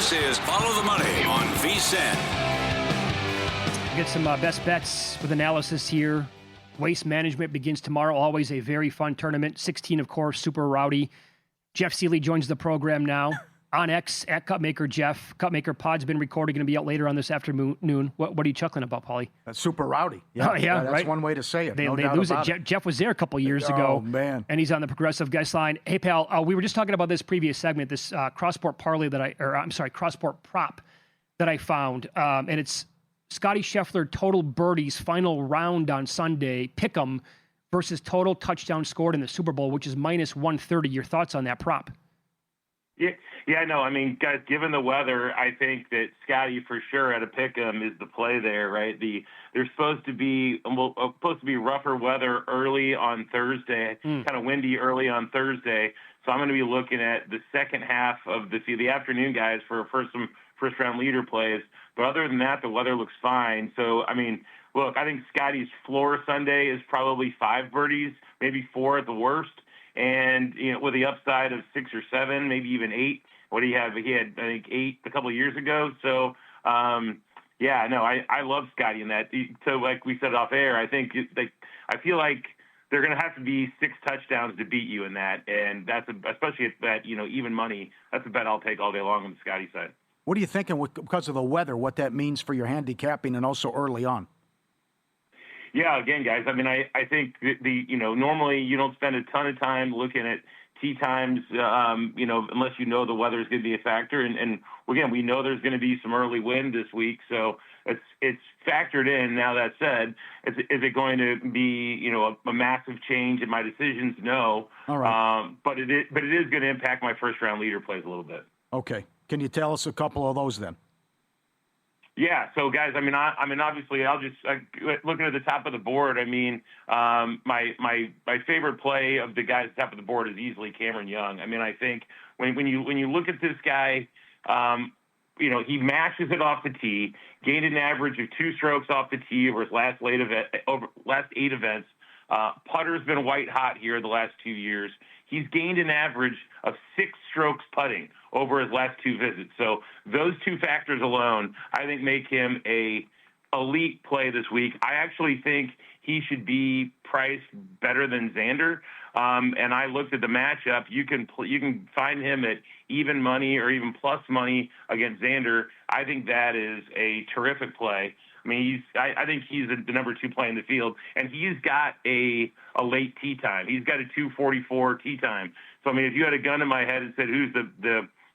This is Follow the Money on VSiN. Get some best bets with analysis here. Waste Management begins tomorrow. Always a very fun tournament. 16, of course, super rowdy. Jeff Seeley joins the program now on X at Cupmaker Jeff. Cupmaker Pod's been recorded, going to be out later on this afternoon. What are you chuckling about, Paulie? That's super rowdy. Yeah, oh, yeah, that's right? one way to say it. They doubt lose about it. Jeff was there a couple years ago. Oh, man. And he's on the Progressive Guest line. Hey, pal, we were just talking about this previous segment, this cross-sport parlay cross-sport prop that I found. And it's Scotty Scheffler total birdies final round on Sunday, pick'em versus total touchdown scored in the Super Bowl, which is minus 130. Your thoughts on that prop? Yeah, no. I mean, guys, given the weather, I think that Scotty for sure at a pick'em is the play there, right? There's supposed to be rougher weather early on Thursday, kind of windy early on Thursday. So I'm going to be looking at the second half of the afternoon, guys, for some first round leader plays. But other than that, the weather looks fine. So I mean, look, I think Scotty's floor Sunday is probably 5 birdies, maybe 4 at the worst. And, you know, with the upside of 6 or 7, maybe even 8. What do you have? He had, I think, 8 a couple of years ago. So, yeah, no, I love Scotty in that. So, like we said off air, I think I feel like they're going to have to be 6 touchdowns to beat you in that. And that's especially at that, you know, even money. That's a bet I'll take all day long on the Scotty side. What are you thinking because of the weather, what that means for your handicapping and also early on? Yeah, again, guys, I mean, I think normally you don't spend a ton of time looking at tee times, unless you know the weather is going to be a factor. And again, we know there's going to be some early wind this week, so it's factored in. Now, that said, is it going to be, a massive change in my decisions? No. All right. But it is going to impact my first round leader plays a little bit. Okay. Can you tell us a couple of those then? Yeah. So, guys, I mean, obviously, I'll just looking at the top of the board. I mean, my favorite play of the guys at the top of the board is easily Cameron Young. I mean, I think when you look at this guy, he mashes it off the tee, gained an average of 2 strokes off the tee over his last 8 events. Putter's been white hot here the last 2 years. He's gained an average of 6 strokes putting over his last 2 visits. So those 2 factors alone, I think, make him a elite play this week. I actually think he should be priced better than Xander. And I looked at the matchup. You can find him at even money or even plus money against Xander. I think that is a terrific play. I mean, I think he's the number 2 play in the field, and he's got a late tee time. He's got a 2:44 tee time. So, I mean, if you had a gun in my head and said, who's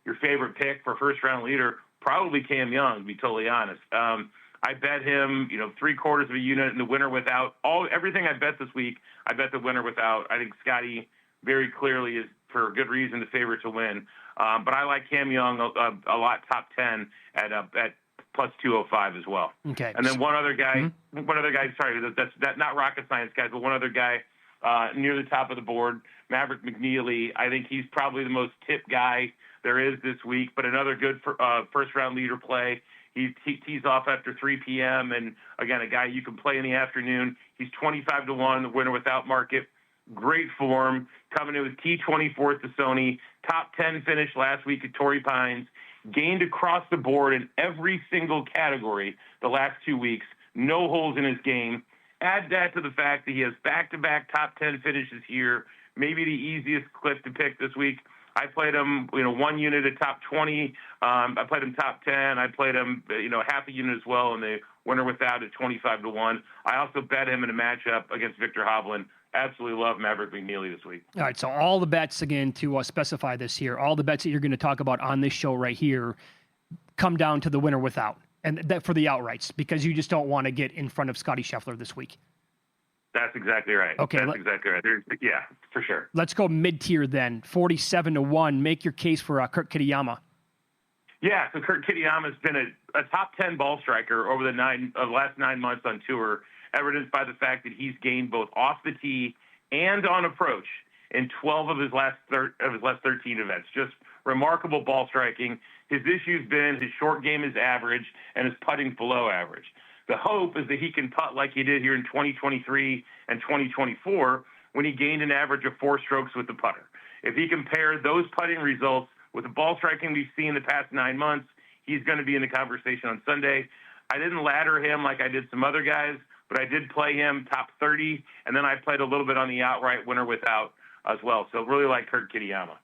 your favorite pick for first-round leader, probably Cam Young, to be totally honest. I bet him, 3/4 of a unit in the winner without. Everything I bet this week, I bet the winner without. I think Scotty very clearly is, for good reason, the favorite to win. But I like Cam Young a lot, top 10 at plus 205 as well. Okay. And then one other guy, sorry, that's not rocket science, guys, but one other guy near the top of the board, Maverick McNeely. I think he's probably the most tipped guy there is this week, but another good first-round leader play. He tees off after 3 p.m., and, again, a guy you can play in the afternoon. He's 25-1, the winner without market. Great form, coming in with T24 at the Sony, top 10 finish last week at Torrey Pines, gained across the board in every single category the last 2 weeks, no holes in his game. Add that to the fact that he has back-to-back top 10 finishes here, maybe the easiest clip to pick this week. I played him, 1 unit at top 20. I played him top 10. I played him, half a unit as well, and the winner without at 25-1. I also bet him in a matchup against Victor Hovland. Absolutely love Maverick McNeely this week. All right, so all the bets, again, to specify this here, all the bets that you're going to talk about on this show right here come down to the winner without, and that for the outrights, because you just don't want to get in front of Scotty Scheffler this week. That's exactly right. Okay, That's exactly right. Yeah, for sure. Let's go mid-tier then, 47-1. Make your case for Kurt Kitayama. Yeah, so Kurt Kitayama's been a top 10 ball striker over the last 9 months on tour, evidenced by the fact that he's gained both off the tee and on approach in 12 of his last 13 events. Just remarkable ball striking. His issue's been his short game is average and his putting's below average. The hope is that he can putt like he did here in 2023 and 2024 when he gained an average of 4 strokes with the putter. If he compared those putting results with the ball striking we've seen the past 9 months, he's going to be in the conversation on Sunday. I didn't ladder him like I did some other guys, but I did play him top 30, and then I played a little bit on the outright winner without as well. So really like Kurt Kitayama.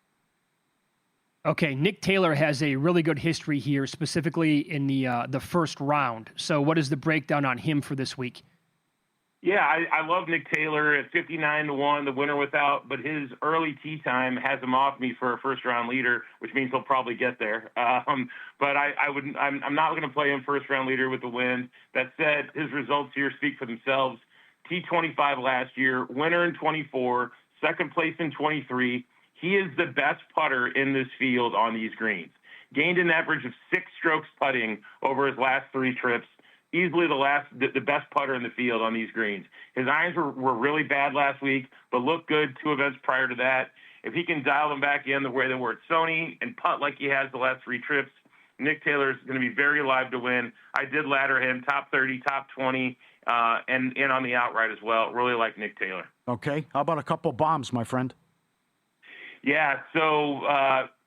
Okay, Nick Taylor has a really good history here, specifically in the first round. So what is the breakdown on him for this week? Yeah, I love Nick Taylor at 59-1, the winner without, but his early tee time has him off me for a first-round leader, which means he'll probably get there. But I'm not going to play him first-round leader with the win. That said, his results here speak for themselves. T25 last year, winner in 24, second place in 23. He is the best putter in this field on these greens. Gained an average of 6 strokes putting over his last 3 trips. Easily the best putter in the field on these greens. His irons were really bad last week, but looked good 2 events prior to that. If he can dial them back in the way they were at Sony and putt like he has the last 3 trips, Nick Taylor is going to be very live to win. I did ladder him top 30, top 20, and in on the outright as well. Really like Nick Taylor. Okay. How about a couple bombs, my friend? Yeah, so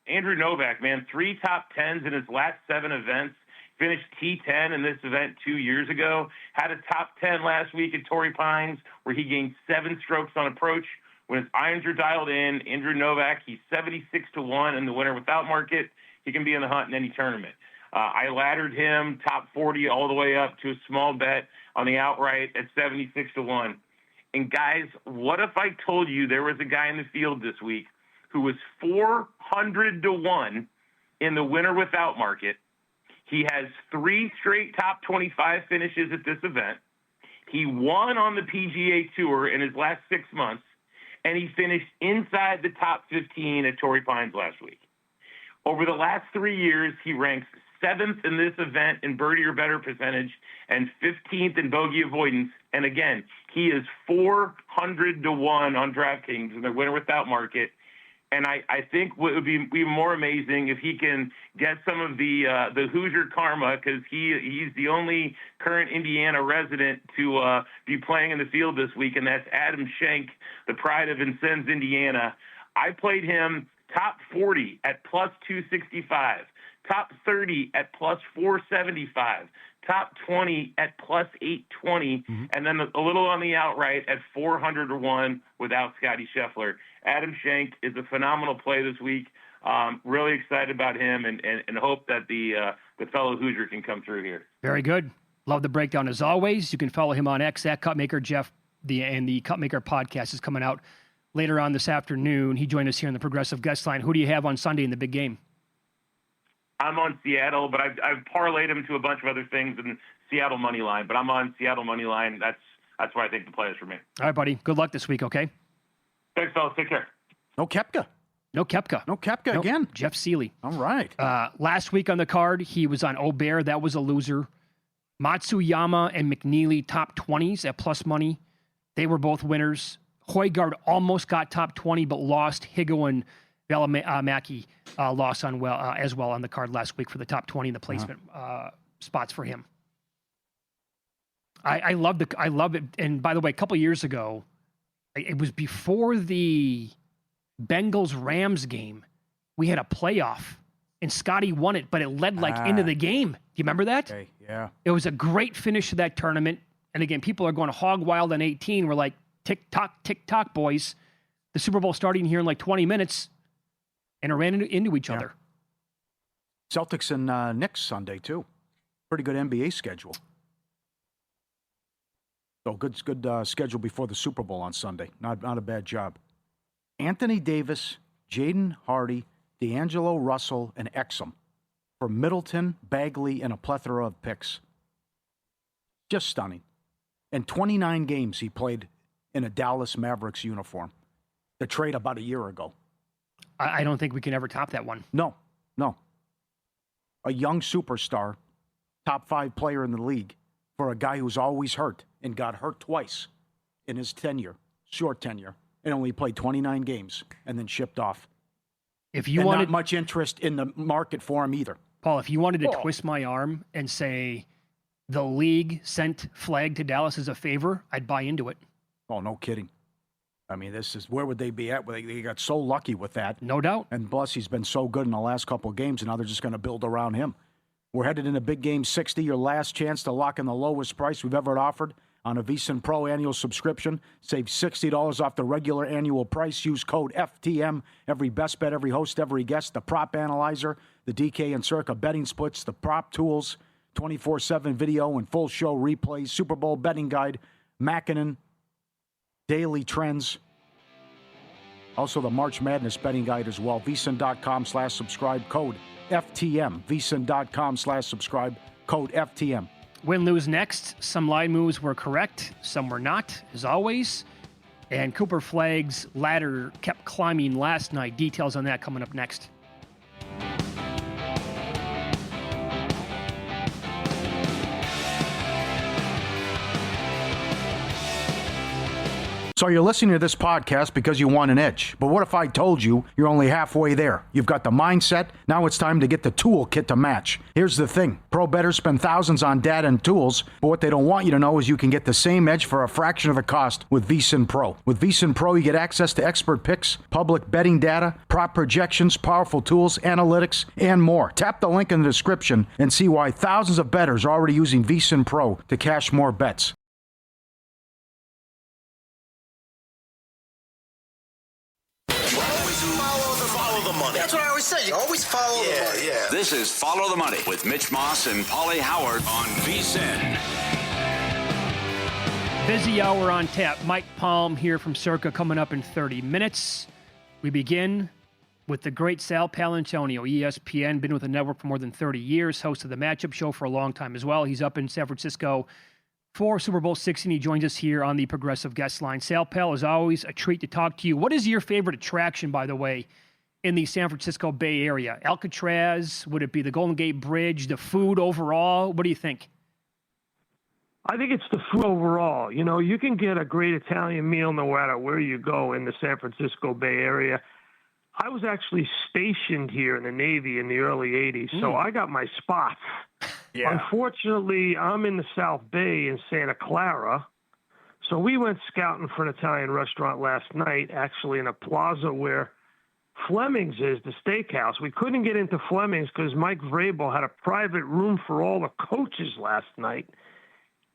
Andrew Novak, man, 3 top 10s in his last 7 events. Finished T10 in this event 2 years ago. Had a top 10 last week at Torrey Pines where he gained 7 strokes on approach. When his irons are dialed in, Andrew Novak, he's 76-1 in the winner without market. He can be in the hunt in any tournament. I laddered him top 40 all the way up to a small bet on the outright at 76-1. And guys, what if I told you there was a guy in the field this week who was 400-1 in the winner without market? He has 3 straight top 25 finishes at this event. He won on the PGA Tour in his last 6 months, and he finished inside the top 15 at Torrey Pines last week. Over the last 3 years, he ranks 7th in this event in birdie or better percentage and 15th in bogey avoidance. And again, he is 400-1 on DraftKings in the winner without market. And I think what would be more amazing if he can get some of the Hoosier karma, because he's the only current Indiana resident to be playing in the field this week, and that's Adam Schenk, the pride of Vincennes, Indiana. I played him top 40 at plus 265, top 30 at plus 475, top 20 at plus 820, and then a little on the outright at 400-1 without Scotty Scheffler. Adam Schenk is a phenomenal play this week. Really excited about him and hope that the fellow Hoosier can come through here. Very good. Love the breakdown as always. You can follow him on X at Cupmaker Jeff. And the Cupmaker podcast is coming out later on this afternoon. He joined us here in the Progressive Guest Line. Who do you have on Sunday in the big game? I'm on Seattle, but I've parlayed him to a bunch of other things in Seattle money line. But I'm on Seattle money line. That's where I think the play is for me. All right, buddy. Good luck this week. Okay. Thanks, fellas. Take care. No Koepka. No Koepka. No Koepka again. Jeff Seeley. All right. Last week on the card, he was on Aubert. That was a loser. Matsuyama and McNeely, top 20s at plus money. They were both winners. Højgaard almost got top 20, but lost. Higo and Valimaki lost on as well on the card last week for the top 20 in the placement spots for him. I love it. And by the way, a couple years ago, it was before the Bengals-Rams game. We had a playoff, and Scotty won it, but it led into the game. Do you remember that? Okay, yeah. It was a great finish to that tournament. And again, people are going hog wild on 18. We're like, tick-tock, boys. The Super Bowl starting here in like 20 minutes, and it ran into each other. Celtics and Knicks Sunday, too. Pretty good NBA schedule. So good schedule before the Super Bowl on Sunday. Not a bad job. Anthony Davis, Jaden Hardy, D'Angelo Russell, and Exum for Middleton, Bagley, and a plethora of picks. Just stunning. And 29 games he played in a Dallas Mavericks uniform. The trade about a year ago. I don't think we can ever top that one. No. A young superstar, top 5 player in the league, for a guy who's always hurt and got hurt twice in his short tenure, and only played 29 games and then shipped off. If you wanted not much interest in the market for him either. Paul, if you wanted to twist my arm and say the league sent Flag to Dallas as a favor, I'd buy into it. Oh, no kidding. I mean, where would they be at? They got so lucky with that. No doubt. And plus, he's been so good in the last couple of games, and now they're just going to build around him. We're headed into Big Game 60, your last chance to lock in the lowest price we've ever offered on a VSiN Pro annual subscription. Save $60 off the regular annual price. Use code FTM. Every best bet, every host, every guest, the prop analyzer, the DK and Circa betting splits, the prop tools, 24/7 video and full show replays, Super Bowl betting guide, Mackinnon, daily trends. Also the March Madness betting guide as well. VSiN.com/subscribe, code FTM. VSiN.com/subscribe, code FTM. Win, lose next. Some line moves were correct, some were not, as always. And Cooper Flagg's ladder kept climbing last night. Details on that coming up next. So you're listening to this podcast because you want an edge. But what if I told you you're only halfway there? You've got the mindset. Now it's time to get the toolkit to match. Here's the thing. Pro bettors spend thousands on data and tools, but what they don't want you to know is you can get the same edge for a fraction of the cost with VSiN Pro. With VSiN Pro, you get access to expert picks, public betting data, prop projections, powerful tools, analytics, and more. Tap the link in the description and see why thousands of bettors are already using VSiN Pro to cash more bets. Follow the money. That's what I always say. You always follow the money. Yeah. This is Follow the Money with Mitch Moss and Paulie Howard on VSiN. Busy hour on tap. Mike Palm here from Circa coming up in 30 minutes. We begin with the great Sal Paolantonio, ESPN, been with the network for more than 30 years, host of the Matchup Show for a long time as well. He's up in San Francisco for Super Bowl 60, and he joins us here on the Progressive Guest Line. Sal Pal, as always, a treat to talk to you. What is your favorite attraction, by the way, in the San Francisco Bay Area? Alcatraz? Would it be the Golden Gate Bridge? The food overall? What do you think? I think it's the food overall. You know, you can get a great Italian meal no matter where you go in the San Francisco Bay Area. I was actually stationed here in the Navy in the early 80s, so I got my spots. Yeah. Unfortunately, I'm in the South Bay in Santa Clara, so we went scouting for an Italian restaurant last night, actually in a plaza where Fleming's is, the steakhouse. We couldn't get into Fleming's because Mike Vrabel had a private room for all the coaches last night.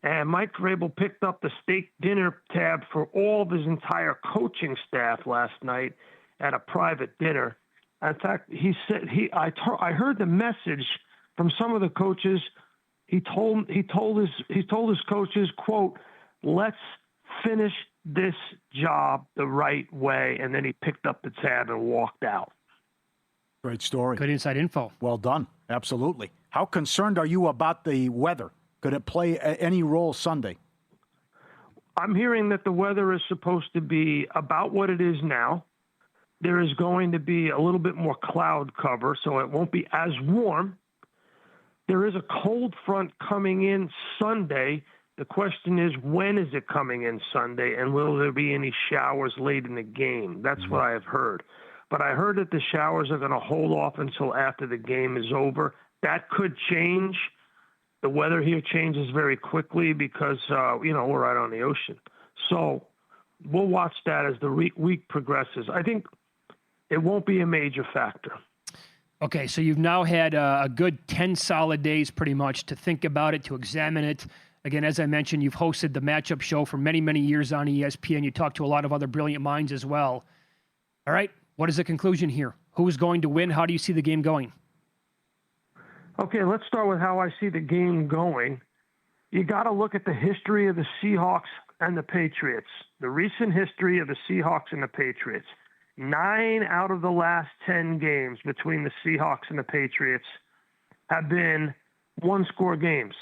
And Mike Vrabel picked up the steak dinner tab for all of his entire coaching staff last night at a private dinner. In fact, he said I heard the message from some of the coaches. He told his coaches, quote, "Let's finish this job the right way," and then he picked up the tab and walked out. Great story. Good inside info. Well done. Absolutely. How concerned are you about the weather? Could it play any role Sunday? I'm hearing that the weather is supposed to be about what it is now. There is going to be a little bit more cloud cover, so it won't be as warm. There is a cold front coming in Sunday. The question is, when is it coming in Sunday, and will there be any showers late in the game? That's what I have heard. But I heard that the showers are going to hold off until after the game is over. That could change. The weather here changes very quickly because, we're right on the ocean. So we'll watch that as the week progresses. I think it won't be a major factor. Okay, so you've now had a good 10 solid days pretty much to think about it, to examine it. Again, as I mentioned, you've hosted the Matchup Show for many, many years on ESPN. You talked to a lot of other brilliant minds as well. All right, what is the conclusion here? Who's going to win? How do you see the game going? Okay, let's start with how I see the game going. You got to look at the history of the Seahawks and the Patriots, the recent history of the Seahawks and the Patriots. 9 out of the last 10 games between the Seahawks and the Patriots have been one-score games.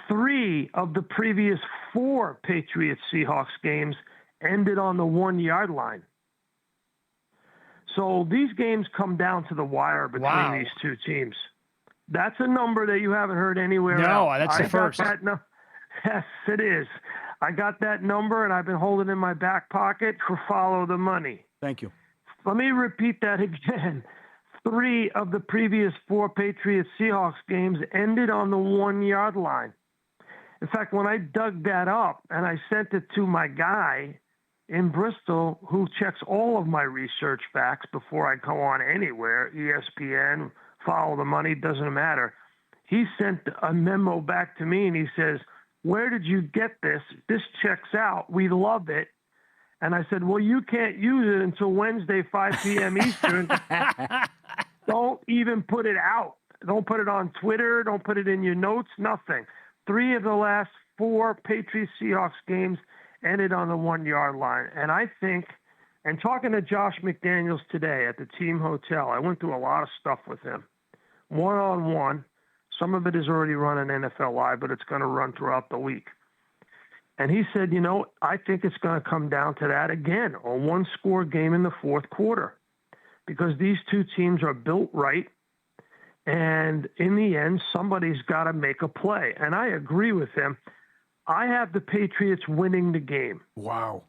3 of the previous 4 Patriots-Seahawks games ended on the 1-yard line. So these games come down to the wire between these two teams. That's a number that you haven't heard anywhere else. No, that's the first. Yes, it is. I got that number, and I've been holding it in my back pocket for Follow the Money. Thank you. Let me repeat that again. 3 of the previous 4 Patriots-Seahawks games ended on the 1-yard line. In fact, when I dug that up and I sent it to my guy in Bristol who checks all of my research facts before I go on anywhere, ESPN, Follow the Money, doesn't matter. he sent a memo back to me and he says, "Where did you get this? This checks out. We love it." And I said, "Well, you can't use it until Wednesday, 5 p.m. Eastern. Don't even put it out. Don't put it on Twitter. Don't put it in your notes. Nothing." 3 of the last 4 Patriots-Seahawks games ended on the 1-yard line. And I think, and talking to Josh McDaniels today at the team hotel, I went through a lot of stuff with him. One-on-one. Some of it is already run on NFL Live, but it's going to run throughout the week. And he said, I think it's going to come down to that again, a one-score game in the fourth quarter, because these two teams are built right. And in the end, somebody's got to make a play. And I agree with him. I have the Patriots winning the game. Wow.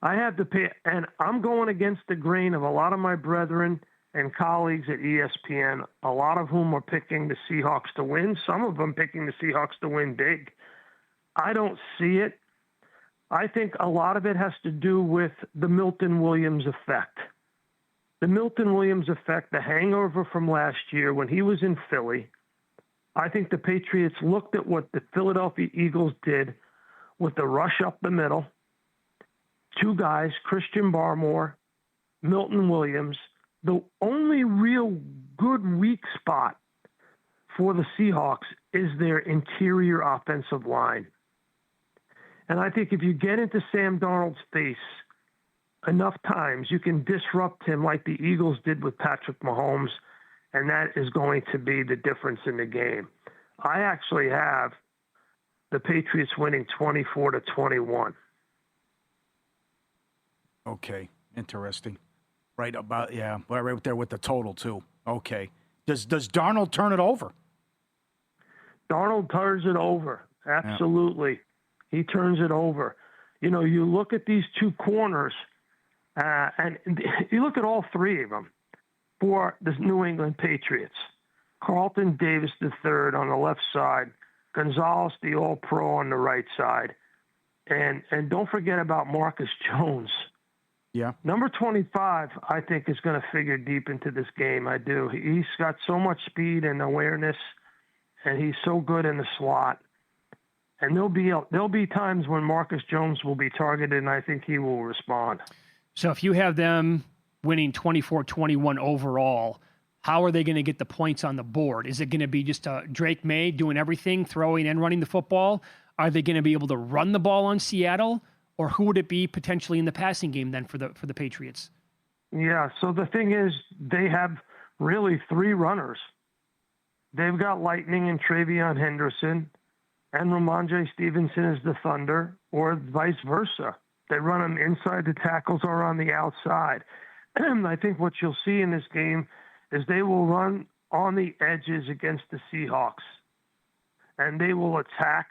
I have and I'm going against the grain of a lot of my brethren and colleagues at ESPN, a lot of whom are picking the Seahawks to win, some of them picking the Seahawks to win big. I don't see it. I think a lot of it has to do with the Milton Williams effect. The Milton Williams effect, the hangover from last year when he was in Philly. I think the Patriots looked at what the Philadelphia Eagles did with the rush up the middle. 2 guys, Christian Barmore, Milton Williams. The only real good weak spot for the Seahawks is their interior offensive line. And I think if you get into Sam Darnold's face enough times, you can disrupt him like the Eagles did with Patrick Mahomes, and that is going to be the difference in the game. I actually have the Patriots winning 24-21. Okay, interesting. Right about, yeah, right there with the total too. Okay. Does Darnold turn it over? Darnold turns it over. Absolutely. Yeah. He turns it over. You look at these 2 corners, and you look at all 3 of them for the New England Patriots. Carlton Davis III on the left side, Gonzalez, the All-Pro, on the right side. And don't forget about Marcus Jones. Yeah. Number 25, I think, is going to figure deep into this game. I do. He's got so much speed and awareness, and he's so good in the slot. And there'll be times when Marcus Jones will be targeted, and I think he will respond. So if you have them winning 24-21 overall, how are they going to get the points on the board? Is it going to be just Drake May doing everything, throwing and running the football? Are they going to be able to run the ball on Seattle? Or who would it be potentially in the passing game then for the Patriots? Yeah, so the thing is, they have really 3 runners. They've got Lightning and Travion Henderson, and Ramondre Stevenson is the Thunder, or vice versa. They run them inside the tackles or on the outside. I think what you'll see in this game is they will run on the edges against the Seahawks, and they will attack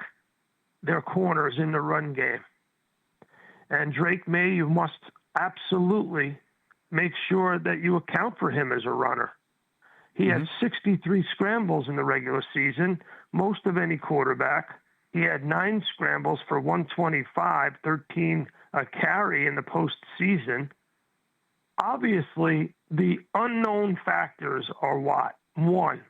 their corners in the run game. And Drake May, you must absolutely make sure that you account for him as a runner. He had 63 scrambles in the regular season, most of any quarterback. He had 9 scrambles for 125, 13 a carry in the postseason. Obviously, the unknown factors are what? 1,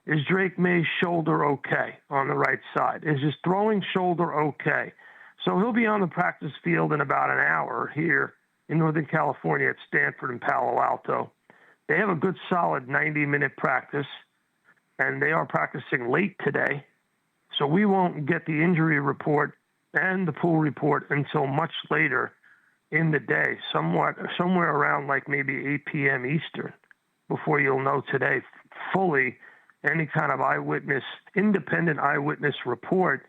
is Drake May's shoulder okay on the right side? Is his throwing shoulder okay? So he'll be on the practice field in about an hour here in Northern California at Stanford and Palo Alto. They have a good solid 90-minute practice, and they are practicing late today. So we won't get the injury report and the pool report until much later in the day, somewhere around like maybe 8 p.m. Eastern, before you'll know today fully any kind of independent eyewitness report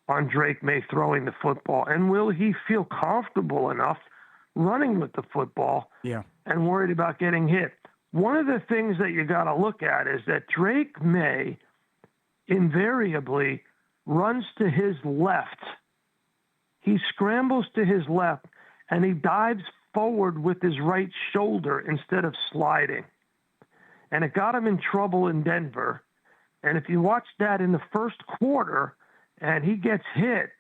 on Drake May throwing the football. And will he feel comfortable enough running with the football and worried about getting hit? One of the things that you got to look at is that Drake May invariably runs to his left. He scrambles to his left, and he dives forward with his right shoulder instead of sliding. And it got him in trouble in Denver. And if you watch that in the first quarter, and he gets hit,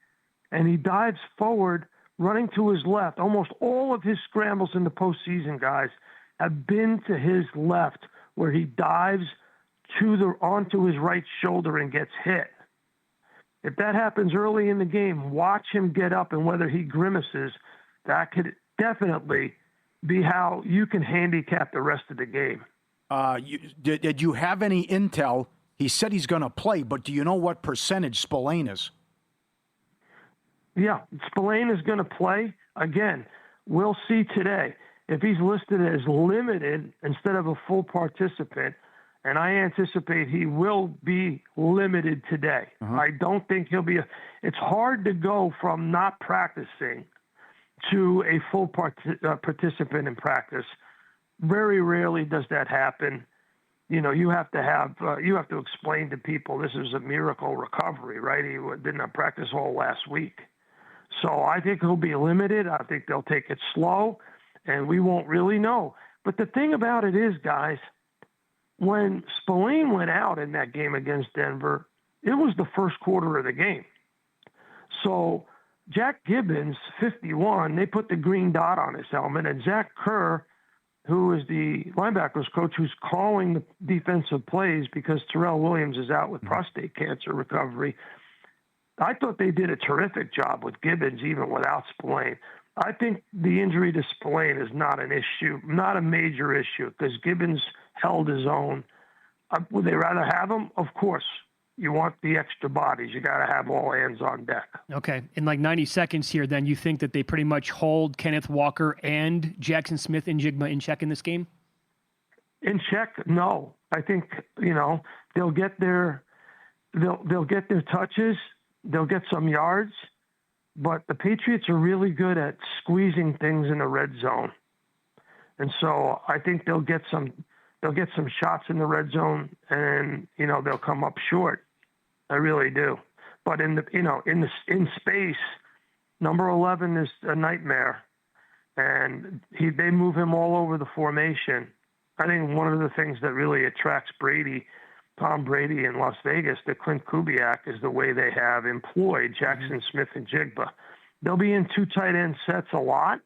and he dives forward, running to his left. Almost all of his scrambles in the postseason, guys, have been to his left, where he dives onto his right shoulder and gets hit. If that happens early in the game, watch him get up, and whether he grimaces, that could definitely be how you can handicap the rest of the game. Did you have any intel? He said he's going to play, but do you know what percentage Spillane is? Yeah, Spillane is going to play. Again, we'll see today. If he's listed as limited instead of a full participant, and I anticipate he will be limited today. I don't think he'll be. It's hard to go from not practicing to a full participant in practice. Very rarely does that happen. You have to explain to people this is a miracle recovery, right? He didn't have practice all last week. So I think he'll be limited. I think they'll take it slow, and we won't really know. But the thing about it is, guys, when Spillane went out in that game against Denver, it was the first quarter of the game. So Jack Gibbons, 51, they put the green dot on his helmet, and Zach Kerr, who is the linebackers coach who's calling the defensive plays because Terrell Williams is out with prostate cancer recovery, I thought they did a terrific job with Gibbons even without Spillane. I think the injury to Spillane is not an issue, not a major issue, because Gibbons held his own. Would they rather have him? Of course. You want the extra bodies. You got to have all hands on deck. Okay. In like 90 seconds here, then you think that they pretty much hold Kenneth Walker and Jackson Smith and Jigma in check in this game? In check? No. I think, they'll get their touches. They'll get some yards. But the Patriots are really good at squeezing things in the red zone. And so I think they'll get some shots in the red zone, and they'll come up short. I really do. But in space, number 11 is a nightmare, and they move him all over the formation. I think one of the things that really attracts Tom Brady in Las Vegas, to Clint Kubiak, is the way they have employed Jackson Smith and Jigba. They'll be in two tight end sets a lot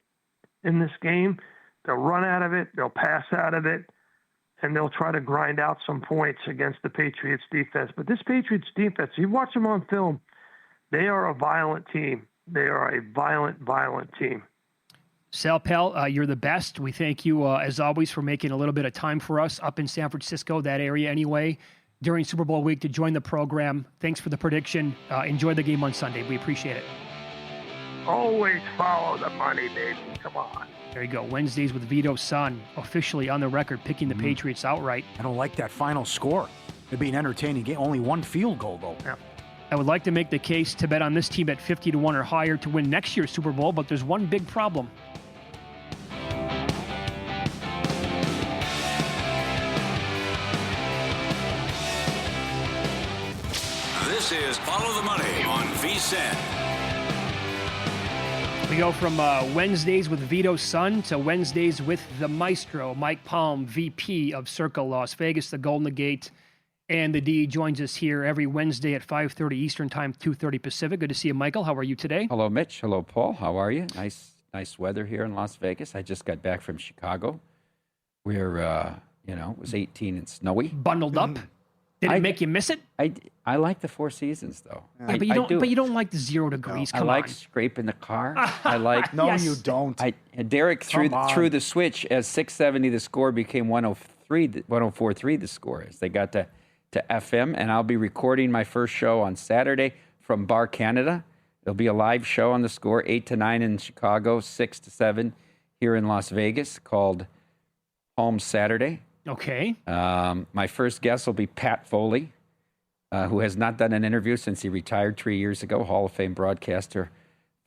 in this game. They'll run out of it. They'll pass out of it. And they'll try to grind out some points against the Patriots defense. But this Patriots defense, you watch them on film, they are a violent team. They are a violent, violent team. Sal Pell, you're the best. We thank you, as always, for making a little bit of time for us up in San Francisco, that area anyway, during Super Bowl week to join the program. Thanks for the prediction. Enjoy the game on Sunday. We appreciate it. Always follow the money, baby. Come on. There you go. Wednesdays with Vito Sun, officially on the record, picking the Patriots outright. I don't like that final score. It'd be an entertaining game. Only one field goal, though. Yeah. I would like to make the case to bet on this team at 50-1 or higher to win next year's Super Bowl, but there's one big problem. This is Follow the Money on VSiN. We go from Wednesdays with Vito Sun to Wednesdays with the Maestro, Mike Palm, VP of Circa Las Vegas, the Golden Gate, and the D joins us here every Wednesday at 5:30 Eastern Time, 2:30 Pacific. Good to see you, Michael. How are you today? Hello, Mitch. Hello, Paul. How are you? Nice weather here in Las Vegas. I just got back from Chicago, where it was 18 and snowy. Bundled up. Did it make you miss it? I like the Four Seasons though. Yeah, but you don't like the 0 degrees. No, Come I like on. scraping the car. I like. No, Yes. you don't. Derek threw the switch as 670. The score became 104.3. The score is. They got to FM, and I'll be recording my first show on Saturday from Bar Canada. There'll be a live show on the score, 8 to 9 in Chicago, 6 to 7 here in Las Vegas, called Palm Saturday. Okay. My first guest will be Pat Foley, who has not done an interview since he retired 3 years ago, Hall of Fame broadcaster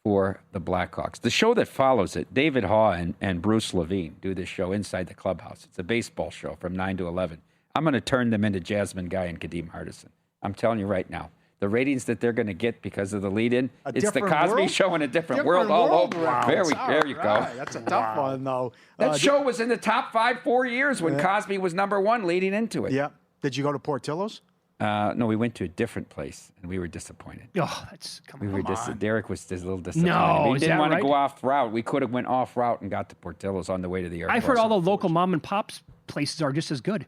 for the Blackhawks. The show that follows it, David Haw and Bruce Levine do this show inside the clubhouse. It's a baseball show from 9 to 11. I'm going to turn them into Jasmine Guy and Kadeem Hardison. I'm telling you right now. The ratings that they're going to get because of the lead-in, it's the Cosby Show in a different world all over. Wow. There you go. That's a tough one, though. That show was in the top 5 4 years when Cosby was number 1 leading into it. Yeah. Did you go to Portillo's? No, we went to a different place, and we were disappointed. Oh, come on. Derek was just a little disappointed. No, we is didn't that want to right? go off route. We could have went off route and got to Portillo's on the way to the airport. I've heard all the local mom and pops places are just as good.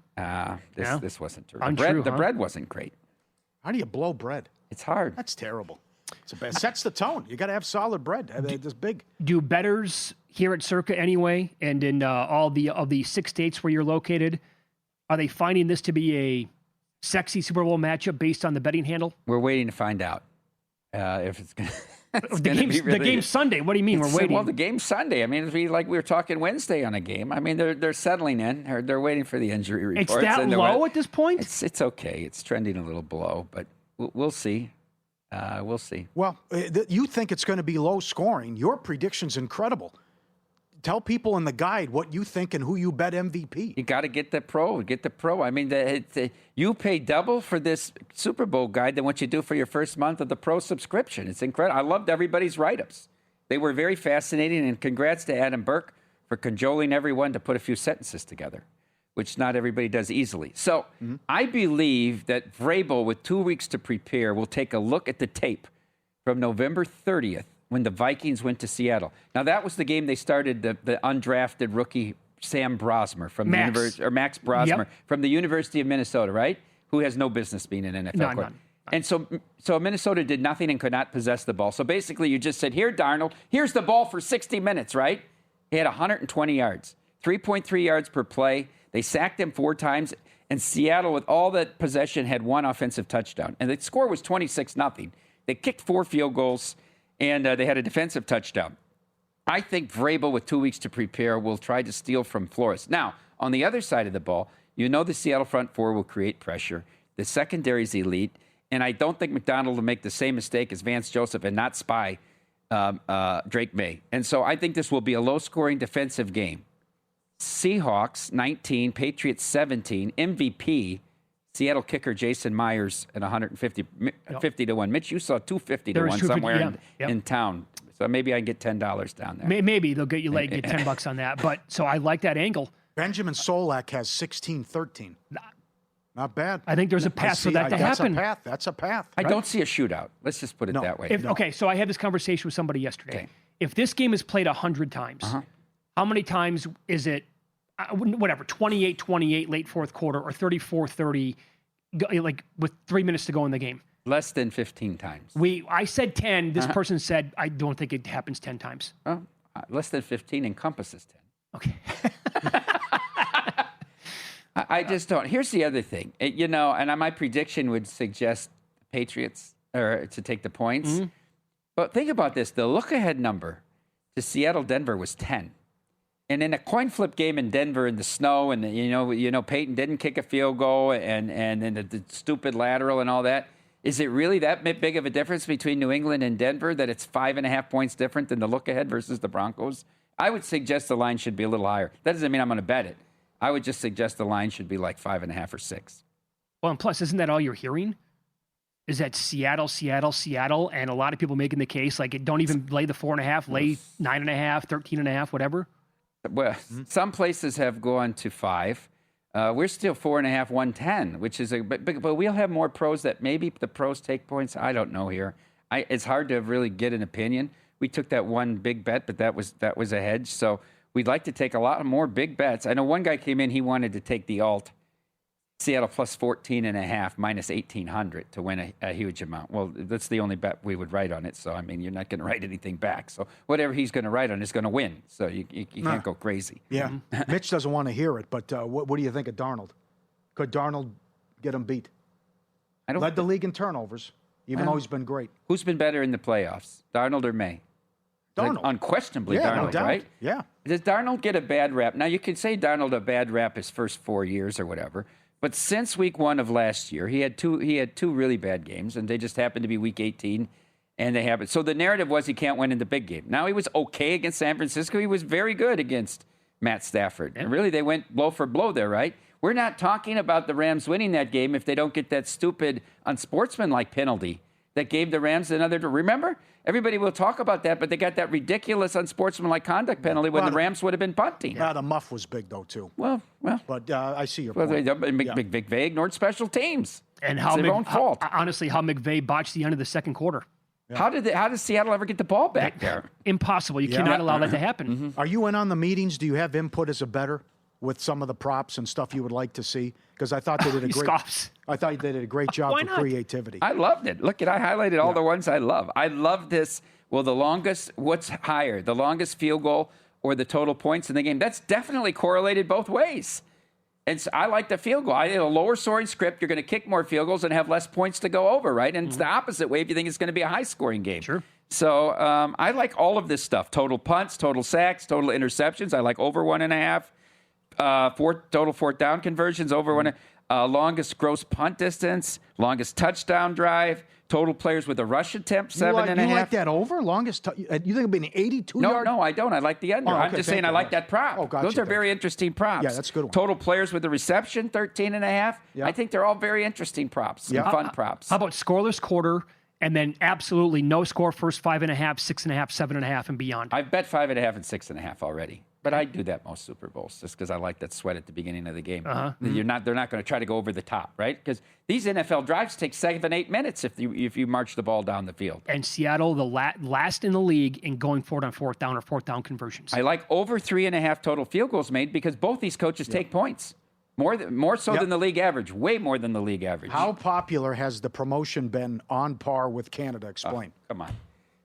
This wasn't true. Untrue, The huh? bread wasn't great. How do you blow bread? It's hard. That's terrible. It sets the tone. You got to have solid bread. This big. Do bettors here at Circa anyway, and in all of the 6 states where you're located, are they finding this to be a sexy Super Bowl matchup based on the betting handle? We're waiting to find out if it's going to. The game's Sunday. What do you mean we're waiting? Well, the game's Sunday. I mean, it'd be like we were talking Wednesday on a game. I mean, they're settling in. They're waiting for the injury reports. It's that low at this point? It's okay. It's trending a little below, but we'll see. We'll see. Well, you think it's going to be low scoring. Your prediction's incredible. Tell people in the guide what you think and who you bet MVP. You got to get the pro. Get the pro. I mean, you pay double for this Super Bowl guide than what you do for your first month of the pro subscription. It's incredible. I loved everybody's write-ups. They were very fascinating, and congrats to Adam Burke for cajoling everyone to put a few sentences together, which not everybody does easily. So I believe that Vrabel, with 2 weeks to prepare, will take a look at the tape from November 30th when the Vikings went to Seattle. Now, that was the game they started the undrafted rookie Sam Brosmer from Max Brosmer from the University of Minnesota, right? Who has no business being an NFL quarterback. And so Minnesota did nothing and could not possess the ball. So basically, you just said, here, Darnold, here's the ball for 60 minutes, right? He had 120 yards, 3.3 yards per play. They sacked him 4 times. And Seattle, with all that possession, had 1 offensive touchdown. And the score was 26-0. They kicked 4 field goals, and they had a defensive touchdown. I think Vrabel, with 2 weeks to prepare, will try to steal from Flores. Now, on the other side of the ball, you know the Seattle front four will create pressure. The secondary's elite. And I don't think McDonald will make the same mistake as Vance Joseph and not spy Drake May. And so I think this will be a low-scoring defensive game. Seahawks 19, Patriots 17, MVP, Seattle kicker Jason Myers at 50 to 1. Mitch, you saw 250 to 1 somewhere in town. So maybe I can get $10 down there. Maybe they'll get you late, get $10 on that. But so I like that angle. Benjamin Solak has 16-13. Not bad. I think there's a path for that to happen. That's a path. I don't see a shootout. Let's just put it that way. Okay, so I had this conversation with somebody yesterday. Okay. If this game is played 100 times, how many times is it, 28-28 late fourth quarter or 34-30, like with 3 minutes to go in the game? Less than 15 times. I said 10. This person said, I don't think it happens 10 times. Well, less than 15 encompasses 10. Okay. I just don't. Here's the other thing. And my prediction would suggest the Patriots to take the points. But think about this. The look-ahead number to Seattle-Denver was 10. And in a coin flip game in Denver in the snow, and Peyton didn't kick a field goal, and then the stupid lateral and all that, is it really that big of a difference between New England and Denver that it's 5.5 points different than the look-ahead versus the Broncos? I would suggest the line should be a little higher. That doesn't mean I'm going to bet it. I would just suggest the line should be like 5.5 or 6. Well, and plus, isn't that all you're hearing? Is that Seattle, and a lot of people making the case like don't even lay the 4.5, lay 9.5, 13.5, whatever. Well, some places have gone to 5. We're still 4.5, 110, which is but we'll have more pros that maybe the pros take points. I don't know here. It's hard to really get an opinion. We took that one big bet, but that was a hedge. So we'd like to take a lot more big bets. I know one guy came in, he wanted to take the alt Seattle plus 14.5 minus 1,800 to win a huge amount. Well, that's the only bet we would write on it. So, I mean, you're not going to write anything back. So whatever he's going to write on is going to win. So you can't go crazy. Yeah. Mitch doesn't want to hear it, but what do you think of Darnold? Could Darnold get him beat? Led the league in turnovers, even though he's been great. Who's been better in the playoffs, Darnold or May? Darnold. Like, unquestionably Darnold, no doubt. right? Yeah. Does Darnold get a bad rap? Now, you could say Darnold a bad rap his first 4 years or whatever. But since week 1 of last year, he had two really bad games, and they just happened to be week 18, and they happened. So the narrative was he can't win in the big game. Now he was okay against San Francisco. He was very good against Matt Stafford. And really, they went blow for blow there, right? We're not talking about the Rams winning that game if they don't get that stupid unsportsmanlike penalty that gave the Rams another. Remember? Everybody will talk about that, but they got that ridiculous unsportsmanlike conduct penalty when the Rams would have been punting. The muff was big, though, too. Well. But I see your point. McVay ignored special teams. And how it's their own fault. Honestly, how McVay botched the end of the second quarter. Yeah. How does Seattle ever get the ball back there? Impossible. You cannot allow that to happen. Are you in on the meetings? Do you have input as a bettor? with some of the props and stuff you would like to see? Because I thought they did a He great. scoffs. I thought they did a great job Why for not? creativity. I loved it. Look, I highlighted all the ones I love. I love this. Well, what's higher, the longest field goal or the total points in the game? That's definitely correlated both ways. And so I like the field goal. I did a lower scoring script. You're going to kick more field goals and have less points to go over, right? And it's the opposite way if you think it's going to be a high scoring game. Sure. So I like all of this stuff. Total punts, total sacks, total interceptions. I like over 1.5. Total fourth down conversions, over one. Longest gross punt distance, longest touchdown drive, total players with a rush attempt, 7.5. You like that over? Longest? You think it'll be an 82 yard? No, I don't. I like the under. Oh, I'm okay, just thank saying I you. like that prop. Oh, gotcha, Those are thank very interesting props. Yeah, that's a good one. Total players with a reception, 13.5. Yeah. I think they're all very interesting props and fun props. How about scoreless quarter and then absolutely no score first 5.5, 6.5, 7.5, and beyond? I've bet 5.5 and 6.5 already. But I do that most Super Bowls just because I like that sweat at the beginning of the game. They're not going to try to go over the top, right? Because these NFL drives take 7-8 minutes if you march the ball down the field. And Seattle, the last in the league in going forward on fourth down or fourth down conversions. I like over 3.5 total field goals made because both these coaches take points. More so than the league average, way more than the league average. How popular has the promotion been on par with Canada? Explain. Come on.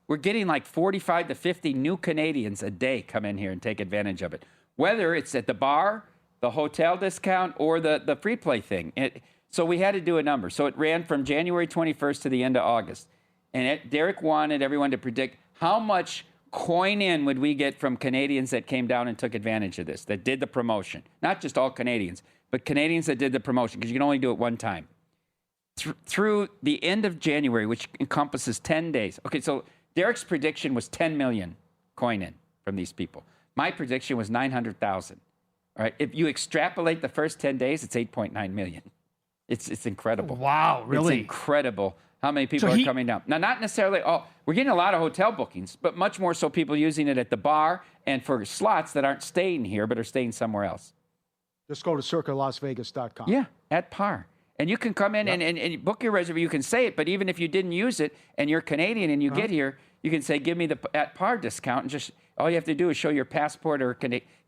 We're getting like 45 to 50 new Canadians a day come in here and take advantage of it. Whether it's at the bar, the hotel discount, or the free play thing. So we had to do a number. So it ran from January 21st to the end of August. And Derek wanted everyone to predict how much coin in would we get from Canadians that came down and took advantage of this, that did the promotion. Not just all Canadians, but Canadians that did the promotion, because you can only do it one time. Through the end of January, which encompasses 10 days. Okay, so Derek's prediction was 10 million coin in from these people. My prediction was 900,000. All right. If you extrapolate the first 10 days, it's 8.9 million. It's incredible. Wow, really? It's incredible how many people are coming down. Now, not necessarily, we're getting a lot of hotel bookings, but much more so people using it at the bar and for slots that aren't staying here but are staying somewhere else. Just go to circalasvegas.com. Yeah, at par. And you can come in and book your reservation. You can say it, but even if you didn't use it and you're Canadian and you get here, you can say, give me the at par discount. And just all you have to do is show your passport or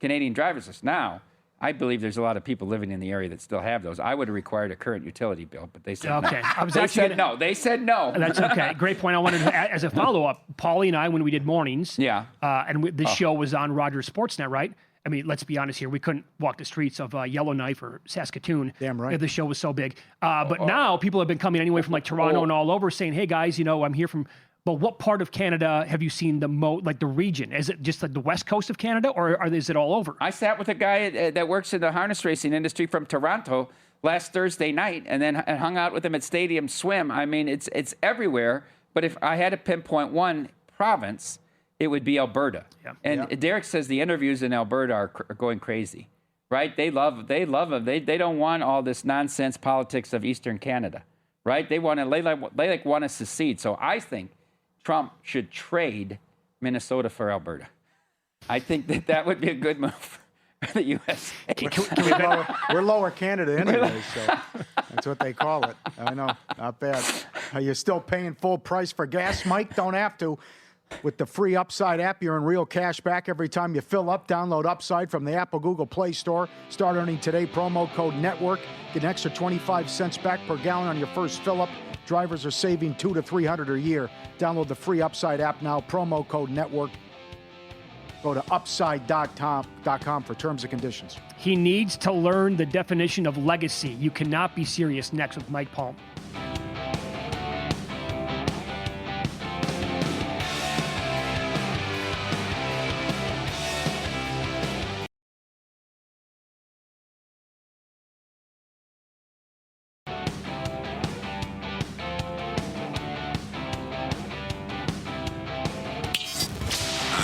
Canadian driver's list. Now, I believe there's a lot of people living in the area that still have those. I would have required a current utility bill, but they said Okay. no. They said no. They said no. That's okay. Great point. I wanted to, as a follow-up, Paulie and I, when we did mornings, this show was on Rogers Sportsnet, right? I mean, let's be honest here. We couldn't walk the streets of Yellowknife or Saskatoon. Damn right. The show was so big. But now people have been coming anyway from like Toronto and all over saying, hey, guys, I'm here from... But what part of Canada have you seen the region? Is it just like the west coast of Canada, or is it all over? I sat with a guy that works in the harness racing industry from Toronto last Thursday night and then hung out with him at Stadium Swim. I mean, it's everywhere. But if I had to pinpoint one province, it would be Alberta. Yeah. And Derek says the interviews in Alberta are going crazy, right? They love them. They don't want all this nonsense politics of Eastern Canada, right? They want to secede. So I think Trump should trade Minnesota for Alberta. I think that would be a good move for the USA. We're lower Canada anyway, so that's what they call it. I know, not bad. Are you still paying full price for gas, Mike? Don't have to. With the free Upside app, you're in real cash back every time you fill up. Download Upside from the Apple Google Play Store. Start earning today. Promo code NETWORK. Get an extra 25 cents back per gallon on your first fill up. Drivers are saving $200 to $300 a year. Download the free Upside app now. Promo code NETWORK. Go to upside.com for terms and conditions. He needs to learn the definition of legacy. You cannot be serious. Next with Mike Palm.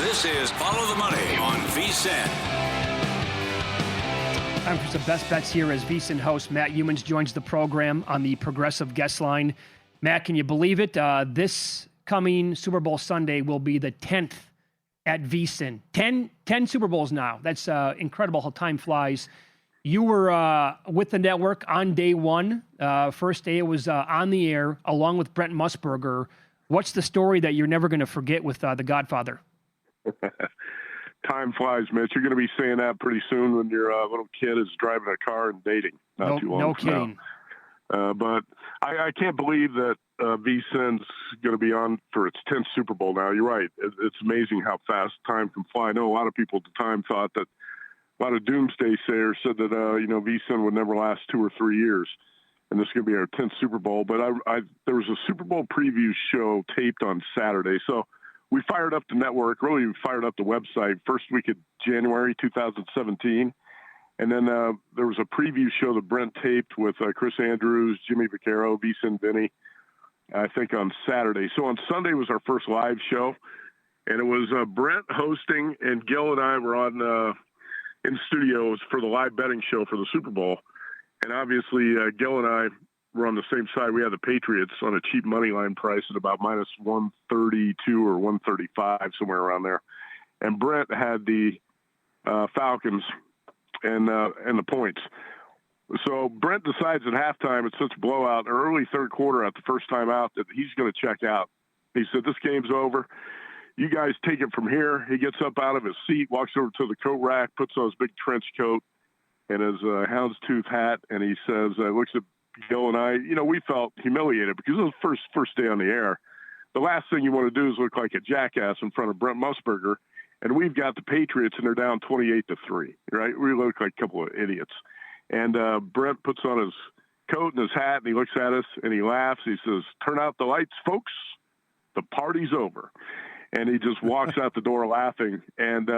This is Follow the Money on VSiN. Time for some best bets here as VSiN host Matt Youmans joins the program on the Progressive Guest Line. Matt, can you believe it? This coming Super Bowl Sunday will be the 10th at VSiN. 10 Super Bowls now. That's incredible how time flies. You were with the network on day one. First day it was on the air along with Brent Musburger. What's the story that you're never going to forget with The Godfather? Time flies, Mitch. You're going to be saying that pretty soon when your little kid is driving a car and dating. Not too long no from now. kidding. But I can't believe that VSiN's going to be on for its 10th Super Bowl now. You're right. It's amazing how fast time can fly. I know a lot of people at the time thought that a lot of doomsday sayers said that, VSiN would never last 2 or 3 years. And this is going to be our 10th Super Bowl. But there was a Super Bowl preview show taped on Saturday. So we fired up the network, really we fired up the website first week of January 2017. And then there was a preview show that Brent taped with Chris Andrews, Jimmy Vaccaro, VSiN Vinny, I think on Saturday. So on Sunday was our first live show. And it was Brent hosting, and Gil and I were on in studios for the live betting show for the Super Bowl. And obviously, Gil and I were on the same side. We had the Patriots on a cheap money line price at about minus 132 or 135, somewhere around there. And Brent had the Falcons and the points. So Brent decides at halftime, it's such a blowout, or early third quarter at the first time out, that he's going to check out. He said, this game's over. You guys take it from here. He gets up out of his seat, walks over to the coat rack, puts on his big trench coat and his houndstooth hat, and he says, looks at Gil and I, we felt humiliated because it was the first day on the air. The last thing you want to do is look like a jackass in front of Brent Musburger, and we've got the Patriots, and they're down 28-3, right? We look like a couple of idiots. And Brent puts on his coat and his hat, and he looks at us, and he laughs. He says, turn out the lights, folks. The party's over. And he just walks out the door laughing. And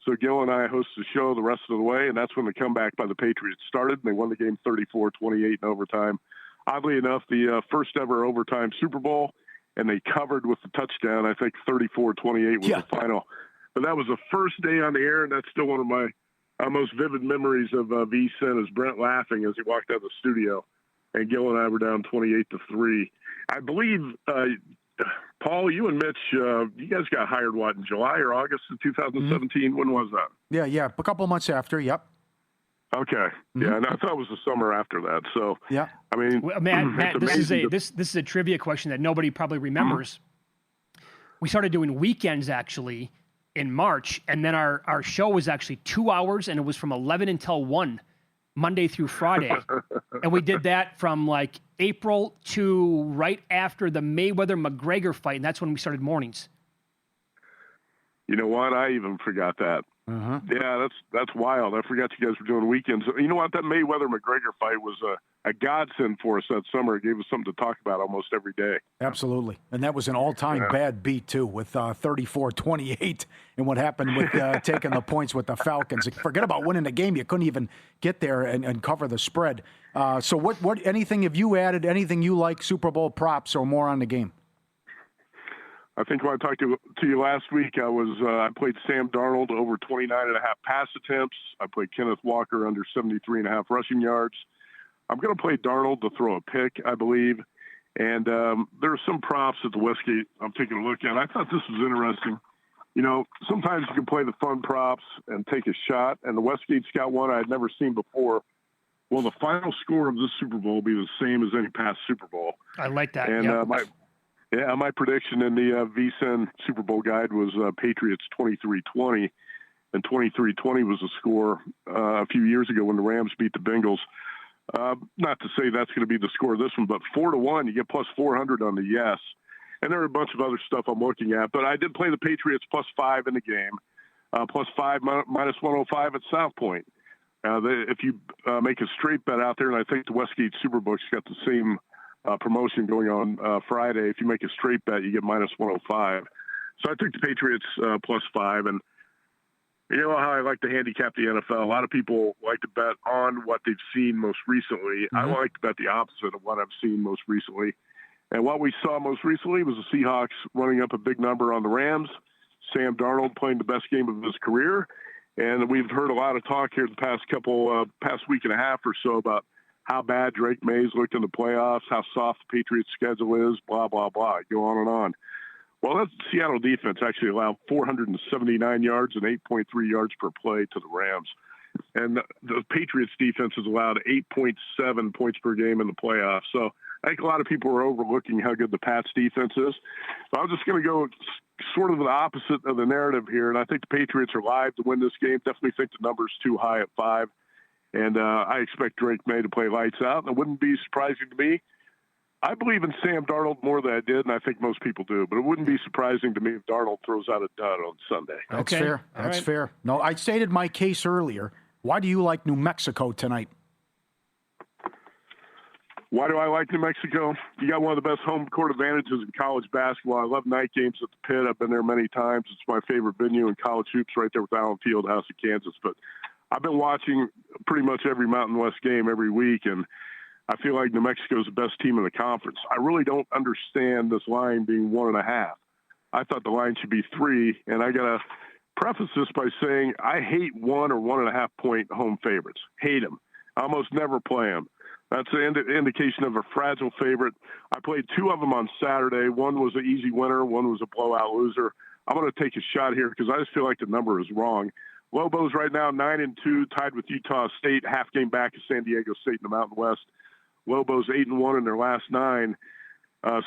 so Gil and I hosted the show the rest of the way, and that's when the comeback by the Patriots started. And they won the game 34-28 in overtime. Oddly enough, the first ever overtime Super Bowl, and they covered with the touchdown. I think 34-28 was the final. But that was the first day on the air, and that's still one of my most vivid memories of VSiN is Brent laughing as he walked out of the studio, and Gil and I were down 28-3. I believe, Paul, you and Mitch, you guys got hired, in July or August of 2017? Mm-hmm. When was that? Yeah, a couple of months after, yep. Okay. Mm-hmm. Yeah, and I thought it was the summer after that. So, yeah. I mean, well, Matt, this is a trivia question that nobody probably remembers. Mm-hmm. We started doing weekends, actually, in March, and then our show was actually 2 hours, and it was from 11 until 1, Monday through Friday. And we did that from like April to right after the Mayweather-McGregor fight, and that's when we started mornings. You know what? I even forgot that. Uh-huh. Yeah, that's wild. I forgot you guys were doing weekends. You know what? That Mayweather-McGregor fight was a godsend for us that summer. It gave us something to talk about almost every day. Absolutely. And that was an all-time bad beat, too, with 34-28 and what happened with taking the points with the Falcons. Forget about winning the game. You couldn't even get there and cover the spread. So what? Anything have you added, anything you like, Super Bowl props or more on the game? I think when I talked to you last week, I played Sam Darnold over 29.5 pass attempts. I played Kenneth Walker under 73.5 rushing yards. I'm going to play Darnold to throw a pick, I believe. And there are some props at the Westgate I'm taking a look at. I thought this was interesting. Sometimes you can play the fun props and take a shot. And the Westgate's got one I had never seen before. Will the final score of this Super Bowl be the same as any past Super Bowl? I like that. And my prediction in the VSiN Super Bowl guide was Patriots 23-20, and 23-20 was the score a few years ago when the Rams beat the Bengals. Not to say that's going to be the score of this one, but 4-1, you get plus 400 on the yes. And there are a bunch of other stuff I'm looking at, but I did play the Patriots plus 5 in the game, plus 5 minus 105 at South Point. If you make a straight bet out there, and I think the Westgate Superbook's got the same promotion going on Friday. If you make a straight bet, you get minus 105. So I took the Patriots plus 5. And you know how I like to handicap the NFL? A lot of people like to bet on what they've seen most recently. Mm-hmm. I like to bet the opposite of what I've seen most recently. And what we saw most recently was the Seahawks running up a big number on the Rams. Sam Darnold playing the best game of his career. And we've heard a lot of talk here the past week and a half or so about how bad Drake Mays looked in the playoffs, how soft the Patriots' schedule is, blah, blah, blah. Go on and on. Well, that Seattle defense actually allowed 479 yards and 8.3 yards per play to the Rams. And the Patriots defense has allowed 8.7 points per game in the playoffs. So I think a lot of people are overlooking how good the Pats defense is. So I'm just going to go sort of the opposite of the narrative here, and I think the Patriots are live to win this game. Definitely think the number's too high at 5, and I expect Drake May to play lights out, and it wouldn't be surprising to me. I believe in Sam Darnold more than I did, and I think most people do, but it wouldn't be surprising to me if Darnold throws out a dud on Sunday. That's fair. That's fair. No, I stated my case earlier. Why do you like New Mexico tonight? Why do I like New Mexico? You got one of the best home court advantages in college basketball. I love night games at the Pit. I've been there many times. It's my favorite venue in college hoops, right there with Allen Fieldhouse in Kansas. But I've been watching pretty much every Mountain West game every week, and I feel like New Mexico's the best team in the conference. I really don't understand this line being 1.5. I thought the line should be 3, and I got to preface this by saying I hate 1 or 1.5 point home favorites. Hate them. I almost never play them. That's an indication of a fragile favorite. I played 2 of them on Saturday. One was an easy winner. One was a blowout loser. I'm going to take a shot here because I just feel like the number is wrong. Lobos right now 9-2, tied with Utah State, half game back of San Diego State in the Mountain West. Lobos 8-1 in their last 9.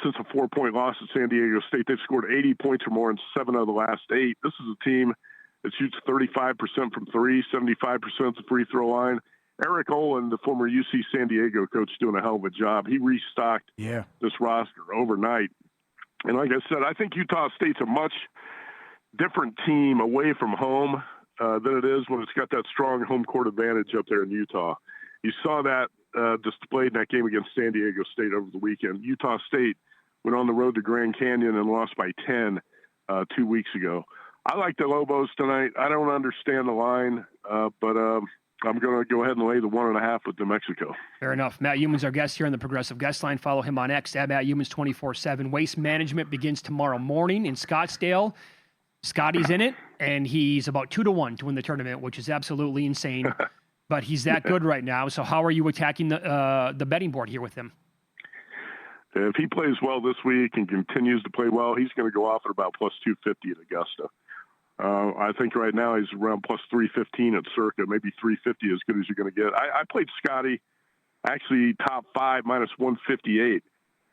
Since a 4-point loss at San Diego State, they've scored 80 points or more in 7 of the last 8. This is a team that shoots 35% from 3, 75% at the free throw line. Eric Olin, the former UC San Diego coach, doing a hell of a job. He restocked this roster overnight. And like I said, I think Utah State's a much different team away from home than it is when it's got that strong home court advantage up there in Utah. You saw that displayed in that game against San Diego State over the weekend. Utah State went on the road to Grand Canyon and lost by 10 2 weeks ago. I like the Lobos tonight. I don't understand the line, but I'm going to go ahead and lay the 1.5 with New Mexico. Fair enough. Matt Youmans, our guest here on the Progressive Guest Line. Follow him on X at Matt Youmans 24/7. Waste Management begins tomorrow morning in Scottsdale. Scotty's in it, and he's about 2-1 to win the tournament, which is absolutely insane. But he's that good right now. So how are you attacking the betting board here with him? If he plays well this week and continues to play well, he's going to go off at about plus 250 at Augusta. I think right now he's around plus 315 at Circa, maybe 350 as good as you're going to get. I played Scotty actually top 5 minus 158.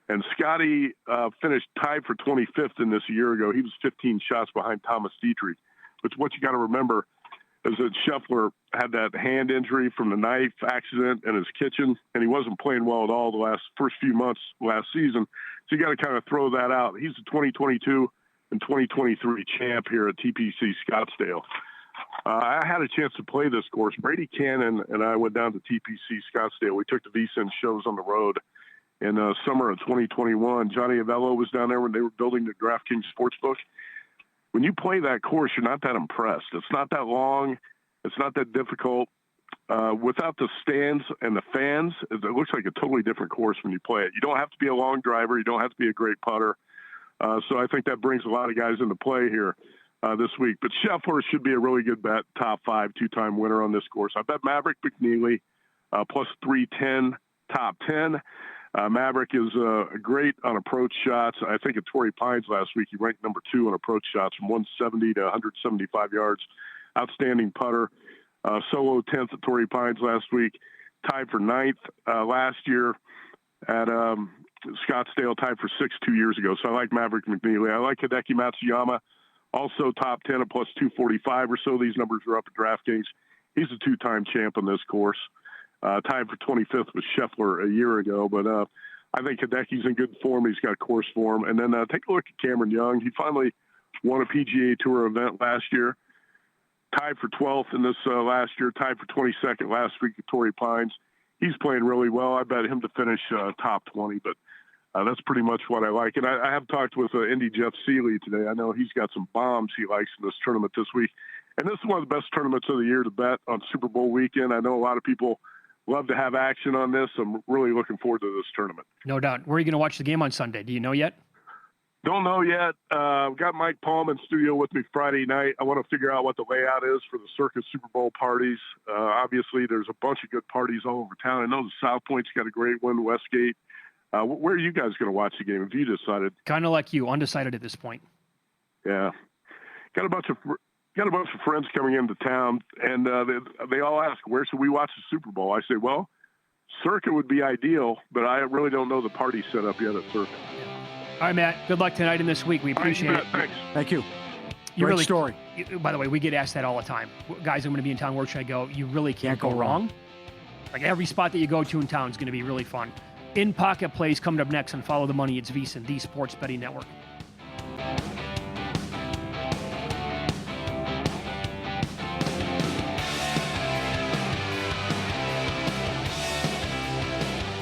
And Scotty finished tied for 25th in this a year ago. He was 15 shots behind Thomas Dietrich. But what you got to remember is that Scheffler had that hand injury from the knife accident in his kitchen, and he wasn't playing well at all the first few months last season. So you got to kind of throw that out. He's the 2022 and 2023 champ here at TPC Scottsdale. I had a chance to play this course. Brady Cannon and I went down to TPC Scottsdale. We took the VSiN shows on the road in summer of 2021. Johnny Avello was down there when they were building the DraftKings Sportsbook. When you play that course, you're not that impressed. It's not that long. It's not that difficult. Without the stands and the fans, it looks like a totally different course when you play it. You don't have to be a long driver. You don't have to be a great putter. So I think that brings a lot of guys into play here this week. But Scheffler should be a really good bet, top 5, 2-time winner on this course. I bet Maverick McNeely plus 310, top 10. Maverick is great on approach shots. I think at Torrey Pines last week, he ranked number 2 on approach shots from 170 to 175 yards. Outstanding putter. Solo 10th at Torrey Pines last week. Tied for 9th last year at Scottsdale, tied for 6th 2 years ago. So I like Maverick McNeely. I like Hideki Matsuyama, also top 10 at plus 245 or so. These numbers are up at DraftKings. He's a 2-time champ on this course. Tied for 25th with Scheffler a year ago. But I think Hideki's in good form. He's got course form. And then take a look at Cameron Young. He finally won a PGA Tour event last year. Tied for 12th in this last year. Tied for 22nd last week at Torrey Pines. He's playing really well. I bet him to finish top 20. But that's pretty much what I like. And I have talked with Indy Jeff Seeley today. I know he's got some bombs he likes in this tournament this week. And this is one of the best tournaments of the year to bet on Super Bowl weekend. I know a lot of people love to have action on this. I'm really looking forward to this tournament. No doubt. Where are you going to watch the game on Sunday? Do you know yet? Don't know yet. I've got Mike Palm in studio with me Friday night. I want to figure out what the layout is for the Circus Super Bowl parties. Obviously, there's a bunch of good parties all over town. I know the South Point's got a great one, Westgate. Where are you guys going to watch the game? Have you decided? Kind of like you, undecided at this point. Yeah. Got a bunch of friends coming into town, and they all ask, where should we watch the Super Bowl? I say, well, Circuit would be ideal, but I really don't know the party set up yet at Circuit. All right, Matt. Good luck tonight and this week. We appreciate it. Thanks. Thank you. You Great really, story. By the way, we get asked that all the time. Guys, I'm going to be in town. Where should I go? You really can't go wrong. Like every spot that you go to in town is going to be really fun. In Pocket Plays coming up next on Follow the Money. It's VSiN, the Sports Betting Network.